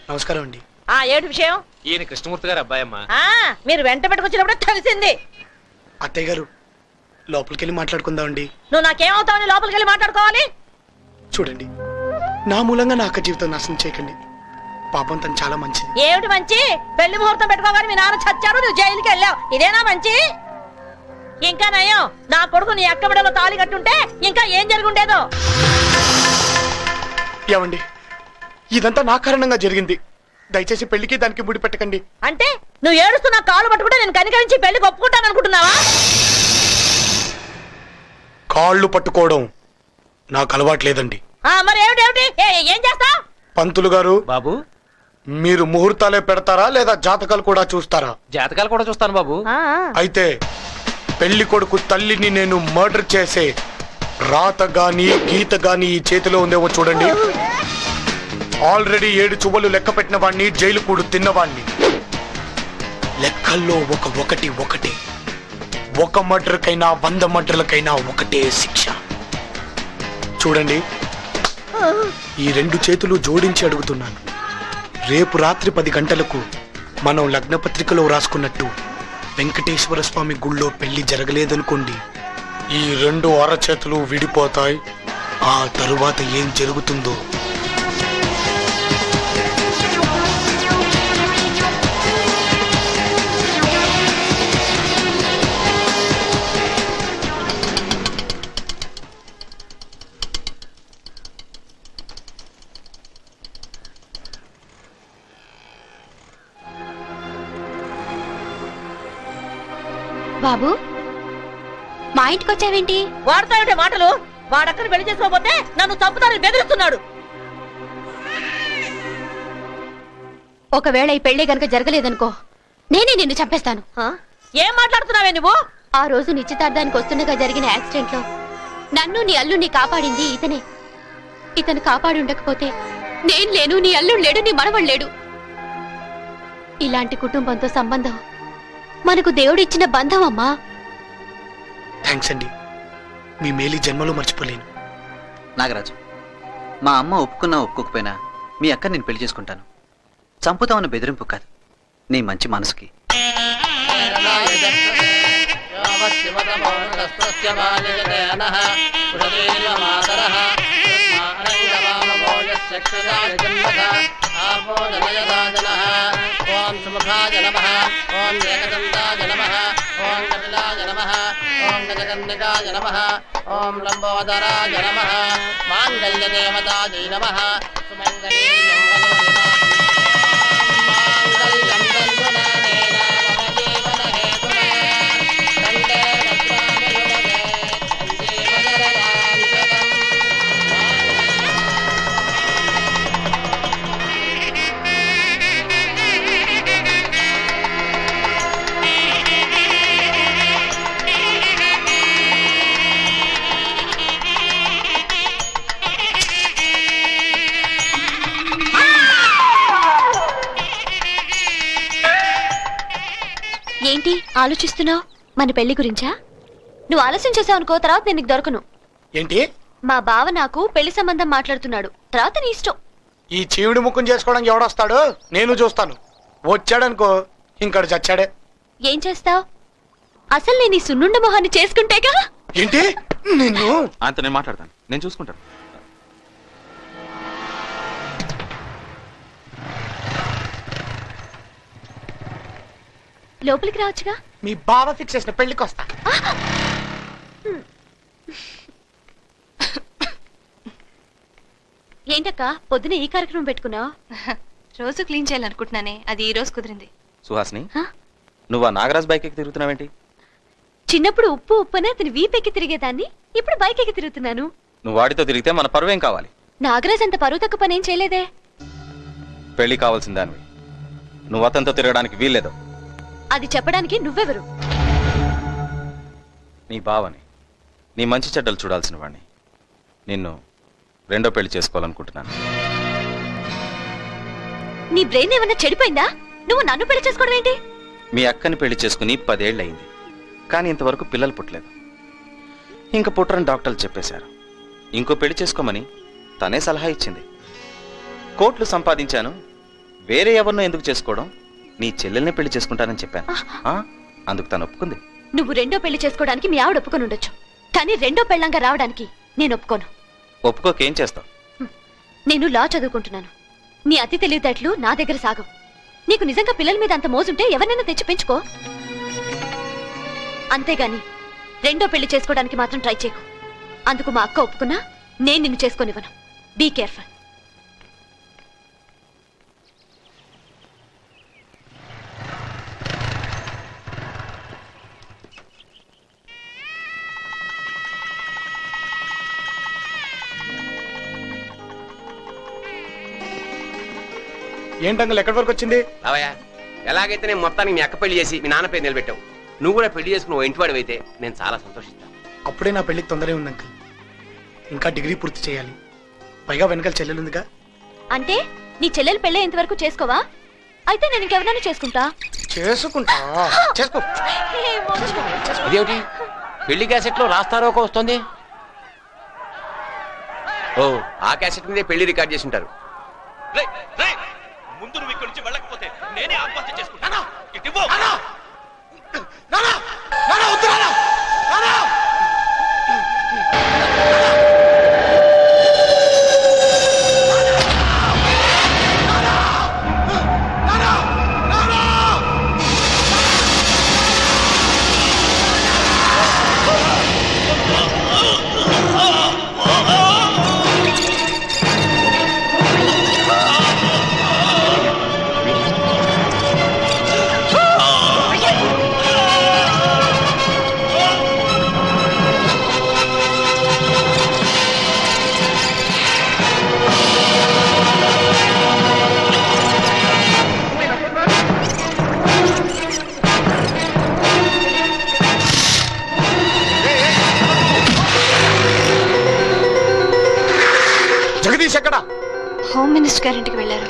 నమస్కారం అండి. ఏడు విషయం? ఈయన కృష్ణమూర్తి గారు అబ్బాయమ్మా. మీరు వెంట పెట్టుకొచ్చినప్పుడు తెలిసింది. అత్తయ్య గారు లోపలికి వెళ్ళి మాట్లాడుకుందాం అండి. నువ్వు నాకేమవుతావని లోపలికి వెళ్ళి మాట్లాడుకోవాలి? చూడండి, నా మూలంగా నా అక్క జీవితం నాశనం చేయకండి. పాపం తను చాలా మంచిది. ఏమిటి మంచి? పెళ్లి ముహూర్తం పెట్టుకోగానే మీ నాన్న చచ్చారు, నువ్వు జైలుకి వెళ్ళావు. ఇదేనా మంచి? ఇంకా నయం, నా కొడుకు నీ అక్క బిడ్డలో తాళి కట్టుంటే ఇంకా ఏం జరుగుండేదో. ఏమండి, ఇదంతా నా కారణంగా జరిగింది. దయచేసి పెళ్లికి దానికి ముడి పెట్టకండి. అంటే నువ్వు ఏడుస్తున్నా కాళ్ళు పట్టుకుంటే నేను కనికరించి పెళ్లికి ఒప్పుకుంటాను అనుకుంటున్నావా? కాళ్ళు పట్టుకోవడం నాకు అలవాట్లేదండి. మరి ఏమిటి? ఏం చేస్తా? పంతులు గారు బాబు, మీరు ముహూర్తాలే పెడతారా లేదా జాతకాలు కూడా చూస్తారా? జాతకాలు కూడా చూస్తాను బాబు. అయితే పెళ్లి కొడుకు తల్లిని నేను మర్డర్ చేసే రాత గాని గీత గాని ఈ చేతిలో ఉందేమో చూడండి. ఆల్రెడీ 7 చువ్వలు లెక్క పెట్టిన వాడిని, జైలు కూడు తిన్నవాణ్ణి. లెక్కల్లో ఒకటి ఒక మర్డర్కైనా 100 మర్డర్లకైనా ఒకటే శిక్ష. చూడండి, ఈ 2 చేతులు జోడించి అడుగుతున్నాను. రేపు రాత్రి 10 గంటలకు మనం లగ్నపత్రికలో రాసుకున్నట్టు వెంకటేశ్వర స్వామి గుళ్ళో పెళ్లి జరగలేదనుకోండి, ఈ 2 అరచేతులు విడిపోతాయి. ఆ తరువాత ఏం జరుగుతుందో బాబు, మా ఇంటికి వచ్చావేంటి? వాడతావిటే మాటలు. వాడక్కని పెళ్లి చేసుకోకపోతే నన్ను చంపుతానని బెదిరిస్తున్నాడు. ఒకవేళ ఈ పెళ్లి గనక జరగలేదనుకో, నేనే నిన్ను చంపేస్తాను. ఏం మాట్లాడుతున్నావే నువ్వు? ఆ రోజు నిశ్చితార్థానికి వస్తుండగా జరిగిన యాక్సిడెంట్ లో నన్ను నీ అల్లుడిని కాపాడింది ఇతనే. ఇతను కాపాడి ఉండకపోతే నేను లేను, నీ అల్లుడు లేడు, నీ మనవడు లేడు. ఇలాంటి కుటుంబంతో సంబంధం మనకు దేవుడిచ్చిన బంధం అమ్మా. థ్యాంక్స్ అండి, మీ మేలు జన్మలో మర్చిపోలేను. నాగరాజు, మా అమ్మ ఒప్పుకున్నా ఒప్పుకోకపోయినా మీ అక్క నేను పెళ్లి చేసుకుంటాను. చంపుతామన్న బెదిరింపు కాదు, నీ మంచి మనసుకి. ఓం సుముఖాయ నమః, ఓం ఏకదంతాయ నమః, ఓం కపిలాయ నమః, ఓం గజకర్ణికాయ నమః, ఓం లంబోదరాయ నమః, మాంగళ్యదేవతాయై నమః. ఏంటి ఆలోచిస్తున్నావు? మన పెళ్లి గురించా? నువ్వు ఆలస్యం చేసావు అనుకో, తర్వాత నేను నీకు దొరకను. ఏంటి? మా బావ నాకు పెళ్లి సంబంధం మాట్లాడుతున్నాడు, తర్వాత నీ ఇష్టం. ఈ చీవుడి ముఖం చేసుకోవడానికి ఎవడొస్తాడు? నేను చూస్తాను. వచ్చాడనుకో ఇంకడు చచ్చాడే. ఏం చేస్తావు? అసలు నేను ఈ సున్నుండ మొహాన్ని చేసుకుంటేగా. ఏంటి? నిన్ను అంత నేను మాట్లాడతాను, నేను చూసుకుంటాను. లోపలికి రావచ్చుగా. మీ బావ ఫిక్స్ చేసిన పెళ్లికి వస్తా. ఏంటక్క పొద్దున ఈ కార్యక్రమం పెట్టుకున్నావు? రోజు క్లీన్ చేయాలనుకుంటున్నానే, అది ఈ రోజు కుదిరింది. సుహాసిని, నువ్వు ఆ నాగరాజ్ బైక్ ఎక్కి తిరుగుతున్నావేంటి? చిన్నప్పుడు ఉప్పునే అతని వీపెక్కి తిరిగేదాన్ని, ఇప్పుడు బైక్ ఎక్కి తిరుగుతున్నాను. నువ్వు వాడితో తిరిగితే మన పరువేం కావాలి? నాగరాజ్ అంత పరువు తక్కువ పనేం చేయలేదే. పెళ్లి కావాల్సిన దానివి, నువ్వు అతనితో తిరగడానికి వీల్లేదు. అది చెప్పడానికి నువ్వెవరు? నీ బావని, నీ మంచి చెడ్డలు చూడాల్సిన వాడిని. నిన్ను రెండో పెళ్లి చేసుకోవాలనుకుంటున్నాను. నీ బ్రెయిన్ ఏమన్నా చెడిపోయిందా? నువ్వు నన్ను పెళ్లి చేసుకోవడం ఏంటి? మీ అక్కని పెళ్లి చేసుకుని 10 ఏళ్ళయింది, కానీ ఇంతవరకు పిల్లలు పుట్టలేదు. ఇంక పుట్టరని డాక్టర్లు చెప్పేశారు. ఇంకో పెళ్లి చేసుకోమని తనే సలహా ఇచ్చింది. కోట్లు సంపాదించాను, వేరే ఎవరినో ఎందుకు చేసుకోవడం? నీ చెల్లెల్ని పెళ్లి చేసుకుంటానని చెప్పాను. అందుకు తను ఒప్పుకుంది. నువ్వు రెండో పెళ్లి చేసుకోవడానికి మీ ఆవిడ ఒప్పుకొని ఉండొచ్చు, కానీ రెండో పెళ్ళంగా రావడానికి నేను ఒప్పుకోను. ఒప్పుకోకేం చేస్తావు? నేను లా చదువుకుంటున్నాను. నీ అతి తెలివితేటలు నా దగ్గర సాగవు. నీకు నిజంగా పిల్లల మీద అంత మోజుంటే ఎవరినైనా తెచ్చి పెంచుకో. అంతేగాని రెండో పెళ్లి చేసుకోవడానికి మాత్రం ట్రై చేయకు. అందుకు మా అక్క ఒప్పుకున్నా నేను నిన్ను చేసుకోనివ్వను. Be careful. ఏంటంగల్ ఎక్కడి వరకు వచ్చింది? రావయ్యా, ఎలాగైతే నేను మొత్తానికి మీ అక్క పెళ్లి చేసి మీ నాన్న పేరు నిలబెట్టావు, నువ్వు కూడా పెళ్లి చేసుకుని ఓ ఇంటివాడివి అయితే నేను చాలా సంతోషిస్తాను. అప్పుడే నా పెళ్లికి తొందరే ఉంది అంకుల్. ఇంకా డిగ్రీ పూర్తి చేయాలి. పైగా వెనకాల చెల్లెలుందిగా. అంటే నీ చెల్లెలు పెళ్ళే ఇంతవరకు చేసుకోవా? అయితే నేను ఇంకెవరైనా చేసుకుంటా. చేసుకుంటా చేసుకో. ఇదేమిటి పెళ్లి క్యాసెట్ లో రాస్తారోకో వస్తుంది? ఓ, ఆ క్యాసెట్ మీదే పెళ్లి రికార్డ్ చేసి ఉంటారు. ముందు నువ్వు ఇక్కడి నుంచి వెళ్ళకపోతే నేనే ఆత్మహత్య చేసుకుంటాను. జగదీష్ ఎక్కడా? హోమ్ మినిస్టర్ గారింటికి వెళ్ళారు.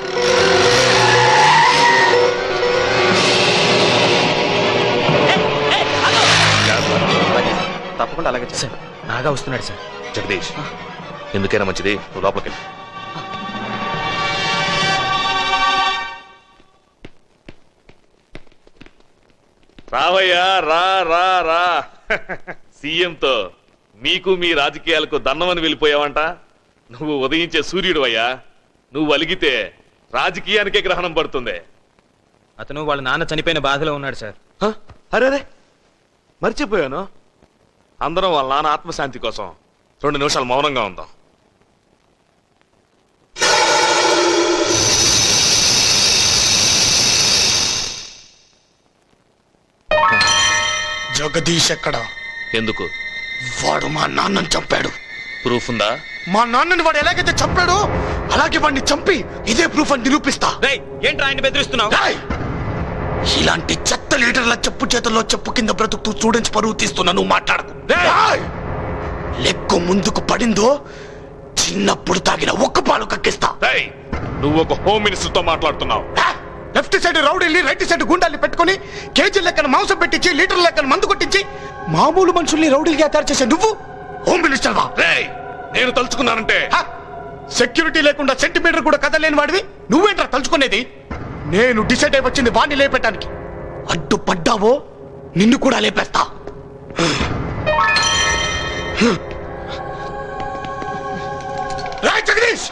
తప్పకుండా అలాగే చేస్తాను. నాగా వస్తున్నాడు సార్. జగదీష్, ఎందుకైనా మంచిది నువ్వు లోపలికి వెళ్ళి. రావయ్యా, రా రా రా. సీఎంతో మీకు మీ రాజకీయాలకు దన్నమని వెళ్ళిపోయావంట. నువ్వు ఉదయించే సూర్యుడు అయ్యా. నువ్వు అలిగితే రాజకీయానికే గ్రహణం పడుతుంది. అతను వాళ్ళ నాన్న చనిపోయిన బాధలో ఉన్నాడు సార్. అరే మర్చిపోయాను. అందరం వాళ్ళ నాన్న ఆత్మశాంతి కోసం 2 నిమిషాలు మౌనంగా ఉందాం. జగదీష్ ఎక్కడా? ఎందుకు? వాడు మా నాన్నని చంపాడు. ప్రూఫ్ ఉందా? మా నాన్నని వాడు ఎలాగైతే చంపాడో అలాగే వాడిని చంపి ఇదే ప్రూఫ్ అని నిరూపిస్తా. ఏంట్రా ఆయన బెదిరిస్తున్నావు? ఇలాంటి చెత్త లీడర్ల చెప్పు చేతుల్లో చెప్పు కింద బ్రతుకుతూ స్టూడెంట్స్ పరువు తీస్తున్నా. నువ్వు మాట్లాడకు. లెక్కు ముందుకు పడిందో చిన్నప్పుడు తాగిన ఒక్క పాలు కక్కిస్తా. నువ్వు ఒక హోమ్ మినిస్టర్ తో మాట్లాడుతున్నావు. లెఫ్ట్ సైడ్ రౌడీల్ని, రైట్ సైడ్ గుండాల్ని పెట్టుకుని కేజీ లెక్కన మాంసం పెట్టించి లీటర్ లెక్కన మందు కొట్టించి మామూలు మనుషుల్ని రౌడీలుగా తయారు చేసే నువ్వు హోమ్ మినిస్టర్ వా? నేను తలుచుకున్నానంటే సెక్యూరిటీ లేకుండా సెంటీమీటర్ కూడా కదలేని వాడివి నువ్వేంట్రా తలుచుకునేది? నేను డిసైడ్ అయి వచ్చింది వాడిని లేపెట్టడానికి. అడ్డు పడ్డావో నిన్ను కూడా లేపేస్తా. జగదీష్,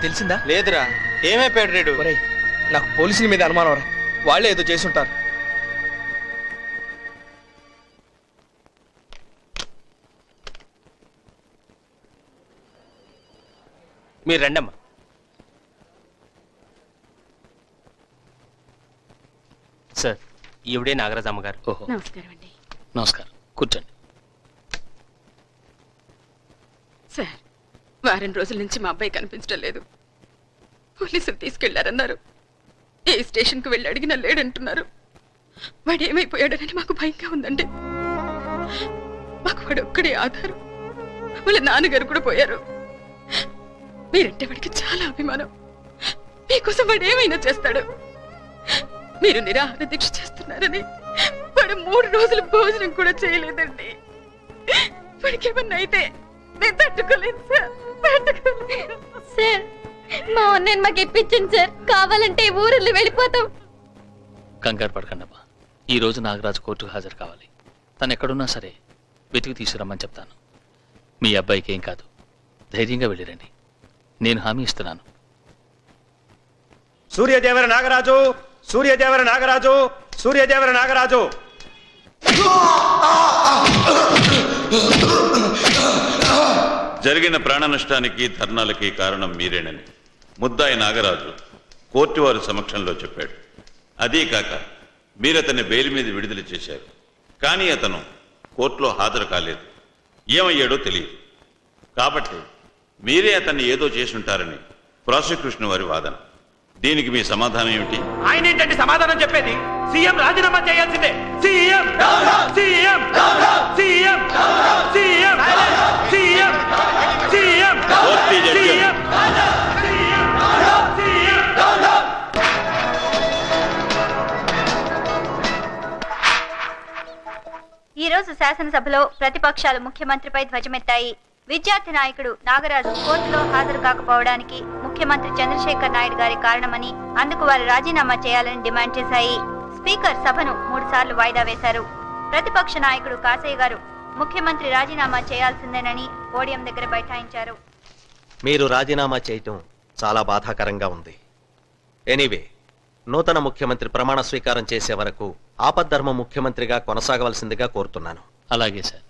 తెలిసిందా? లేదురా, ఏమైపోయాడు రేడు? ఒరేయ్, నాకు పోలీసుల మీద అనుమానం రా. వాళ్ళే ఏదో చేసుంటారు. మీరు రండమ్మా. సార్, ఈవిడే నాగరాజమ్మ గారు. ఓహో, నమస్కారం అండి. నమస్కారం. కూర్చోండి. సార్, వారం రోజుల నుంచి మా అబ్బాయి కనిపించడం లేదు. పోలీసులు తీసుకెళ్లారన్నారు. ఏ స్టేషన్కు వెళ్ళి అడిగినా లేడంటున్నారు. వాడు ఏమైపోయాడని మాకు భయంగా ఉందండి. మాకు వాడు ఒక్కడే ఆధారం. వాళ్ళ నాన్నగారు కూడా పోయారు. మీరంటే వాడికి చాలా అభిమానం. మీకోసం వాడు ఏమైనా చేస్తాడు. మీరు నిరాహార దీక్ష చేస్తున్నారని వాడు 3 రోజులు భోజనం కూడా చేయలేదండి. వాడికి ఏమన్నా అయితే నేను తట్టుకోలేదు సార్, తట్టుకోలేదు. సార్, మా అన్నయ్య మాకు ఇప్పించండి సార్. కావాలంటే ఊరిలో వెళ్ళిపోతాం. కంగారు పడకండమ్మా. ఈ రోజు నాగరాజు కోర్టుకు హాజరు కావాలి. తను ఎక్కడున్నా సరే వెతికి తీసుకురమ్మని చెప్తాను. మీ అబ్బాయికి ఏం కాదు. ధైర్యంగా వెళ్ళిరండి. నేను హామీ ఇస్తున్నాను. సూర్యదేవర నాగరాజు, సూర్యదేవర నాగరాజు, సూర్యదేవర నాగరాజు. జరిగిన ప్రాణ నష్టానికి ధర్నాలకి కారణం మీరేనని ముద్దాయి నాగరాజు కోర్టు వారి సమక్షంలో చెప్పాడు. అదీ కాక మీరతన్ని బెయిల్ మీద విడుదల చేశారు. కానీ అతను కోర్టులో హాజరు కాలేదు. ఏమయ్యాడో తెలియదు. కాబట్టి మీరే అతన్ని ఏదో చేసుంటారని ప్రాసిక్యూషన్ వారి వాదన. దీనికి మీ సమాధానం ఏమిటి? ఆయన ఏంటంటే సమాధానం చెప్పేది? సీఎం రాజీనామా చేయాల్సిందే. CM CM CM CM CM CM CM. ఈ రోజు శాసనసభలో ప్రతిపక్షాలు ముఖ్యమంత్రిపై ధ్వజమెత్తాయి. విద్యార్థి నాయకుడు నాగరాజు కోర్టులో హాజరు కాకపోవడానికి ముఖ్యమంత్రి చంద్రశేఖర్ నాయుడు గారి కారణమని, అందుకు వారు రాజీనామా చేయాలని డిమాండ్ చేశాయి. స్పీకర్ సభను 3 సార్లు వాయిదా వేశారు. ప్రతిపక్ష నాయకుడు కాసయ్య గారు ముఖ్యమంత్రి రాజీనామా చేయాల్సిందేనని పోడియం దగ్గర బైఠాయించారు. మీరు రాజీనామా చేయటం చాలా బాధాకరంగా ఉంది. ఎనీవే, నూతన ముఖ్యమంత్రి ప్రమాణ స్వీకారం చేసే వరకు ఆపద్ధర్మ ముఖ్యమంత్రిగా కొనసాగవలసిందిగా కోరుతున్నాను. అలాగే సార్.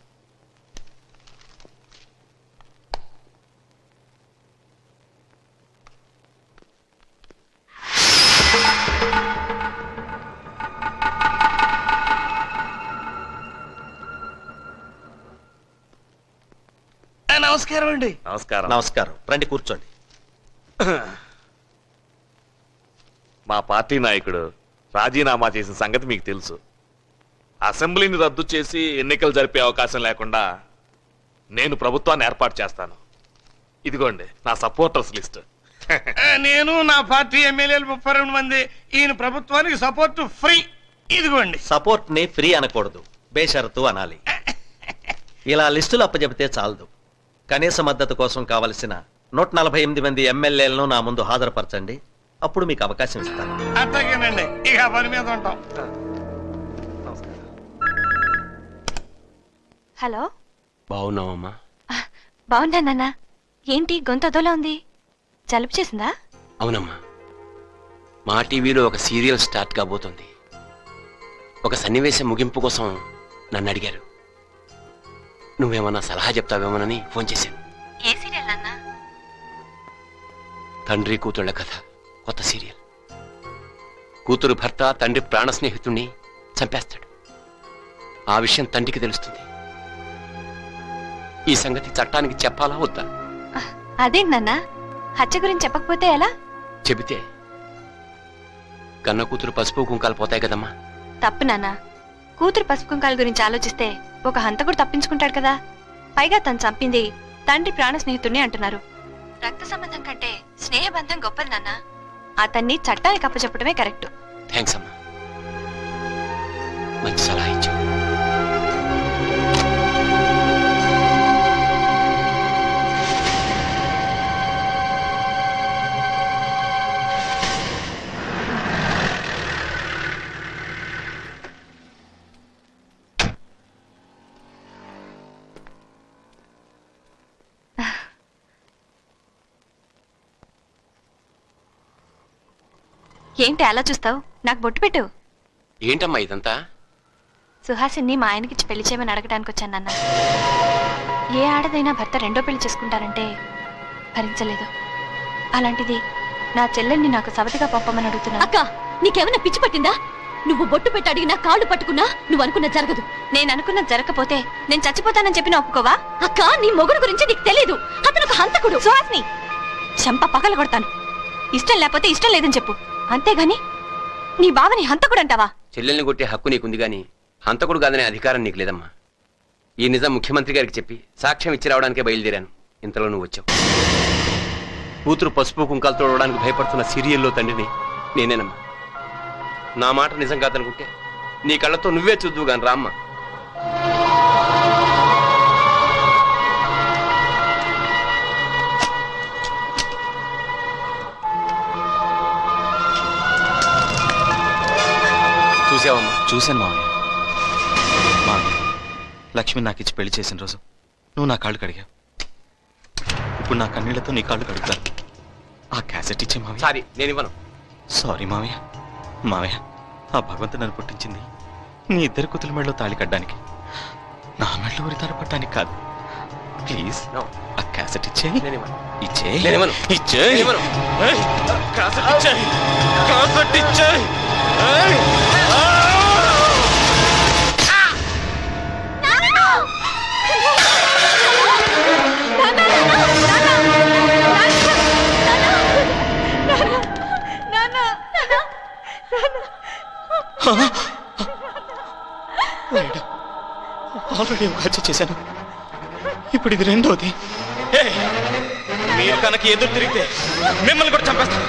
నమస్కారం అండి. నమస్కారం. నమస్కారం. రండి, కూర్చోండి. మా పార్టీ నాయకుడు రాజీనామా చేసిన సంగతి మీకు తెలుసు. అసెంబ్లీని రద్దు చేసి ఎన్నికలు జరిపే అవకాశం లేకుండా నేను ప్రభుత్వాన్ని ఏర్పాటు చేస్తాను. ఇదిగోండి నా సపోర్టర్స్ లిస్ట్. నేను నా పార్టీ ఎమ్మెల్యేలు 32 మంది. ఈయన ప్రభుత్వానికి సపోర్ట్ ఫ్రీ. ఇదిగోండి. సపోర్ట్ ని ఫ్రీ అనకూడదు, బేషరతు అనాలి. ఇలా లిస్టులు అప్పచెబితే చాలదు. కనీస మద్దతు కోసం కావలసిన 148 మంది ఎమ్మెల్యేలను నా ముందు హాజరుపరచండి. అప్పుడు మీకు అవకాశం ఇస్తాను. అట్లాగేనండి. ఇక పని మీద ఉంటాం. హలో, బాగున్నావమ్మా? బాగున్నా నాన్న. ఏంటి గొంతు అదోలా ఉంది? జలుబు చేసిందా? అవునమ్మా, మా టీవీలో ఒక సీరియల్ స్టార్ట్ కాబోతుంది. ఒక సన్నివేశం ముగింపు కోసం నన్ను అడిగారు. నువ్వేమన్నా సలహా చెప్తావేమోనని ఫోన్ చేశాను. ఏ సీరియల్ నాన్న? తండ్రి కూతుళ్ళ కథ, కొత్త సీరియల్. కూతురు భర్త తండ్రి ప్రాణ స్నేహితుణ్ణి చంపేస్తాడు. ఆ విషయం తండ్రికి తెలుస్తుంది. ఈ సంగతి చట్టానికి చెప్పాలా వద్దా? అదేంటి నాన్న, హత్య గురించి చెప్పకపోతే ఎలా? చెబితే కన్న కూతురు పసుపు కుంకాలు పోతాయి కదమ్మా. తప్పు నాన్న. కూతురు పసుపు కుంకాల గురించి ఆలోచిస్తే ఒక హంతకుడు తప్పించుకుంటాడు కదా. పైగా తను చంపింది తండ్రి ప్రాణ స్నేహితుడిని అంటున్నారు. రక్త సంబంధం కంటే స్నేహబంధం గొప్పది నాన్న. అతన్ని చట్టానికి అప్పచెప్పడమే కరెక్ట్. థ్యాంక్స్ అమ్మా, మంచి సలహా ఇచ్చావు. ఏంటి అలా చూస్తావు? నాకు బొట్టు పెట్టు. ఏంటమ్మా ఇదంతా? సుహాసిని మా ఆయనకిచ్చి పెళ్లి చేయమని అడగడానికి వచ్చాను నాన్న. ఏ ఆడదైనా భర్త రెండో పెళ్లి చేసుకుంటారంటే భరించలేదు. అలాంటిది నా చెల్లెల్ని నాకు సవతిగా పంపమని అడుగుతున్నా. అక్క, నీకేమైనా పిచ్చి పట్టిందా? నువ్వు బొట్టు పెట్టి అడిగినా కాళ్ళు పట్టుకున్నా నువ్వు అనుకున్న జరగదు. నేను అనుకున్నది జరగకపోతే నేను చచ్చిపోతానని చెప్పిన ఒప్పుకోవా? అక్క, నీ మొగుడు గురించి నీకు తెలీదు. అతను ఒక హంతకుడు. సుహాసిని, చెంప పగల కొడతాను. ఇష్టం లేకపోతే ఇష్టం లేదని చెప్పు, అంతేగాని నీ బావని హంతకుడు అంటావా? చెల్లెల్ని కొట్టే హక్కు నీకుంది గాని హంతకుడు కాదనే అధికారం నీకు లేదమ్మా. ఈ నిజం ముఖ్యమంత్రి గారికి చెప్పి సాక్ష్యం ఇచ్చి రావడానికే బయలుదేరాను. ఇంతలో నువ్వు వచ్చావు. కూతురు పసుపు కుంకాలు తోడడానికి భయపడుతున్న సీరియల్లో తండ్రిని నేనేనమ్మా. నా మాట నిజం కాదనుకుంటే నీ కళ్ళతో నువ్వే చూద్దువు గాని రామ్మా. చూసావమ్మా? చూశాను మావయ్య. మావయ్య, లక్ష్మి నాకు ఇచ్చి పెళ్లి చేసిన రోజు నువ్వు నా కాళ్ళు కడిగావు. ఇప్పుడు నా కన్నీళ్లతో నీ కాళ్ళు కడుగుతాను. ఆ క్యాసెట్ ఇచ్చే మావయ్య. సారీ, నేను ఇవ్వను. సారీ మావయ్య. మావయ్య, ఆ భగవంతుడు నన్ను పుట్టించింది నీ ఇద్దరు కూతుల మెడలో తాళి కట్టడానికి, నా మెడలో ఉరితార పట్టడానికి కాదు. ప్లీజ్ ఆ క్యాసెట్ ఇచ్చే. ఇచ్చే. ఇచ్చే. క్యాసెట్ ఇచ్చే. క్యాసెట్ ఇచ్చే. ఆల్రెడీ ఒక హత్య చేశాను, ఇప్పుడు ఇది రెండోది. మీరు కనుక ఎదురు తిరిగితే మిమ్మల్ని కూడా చంపేస్తాను.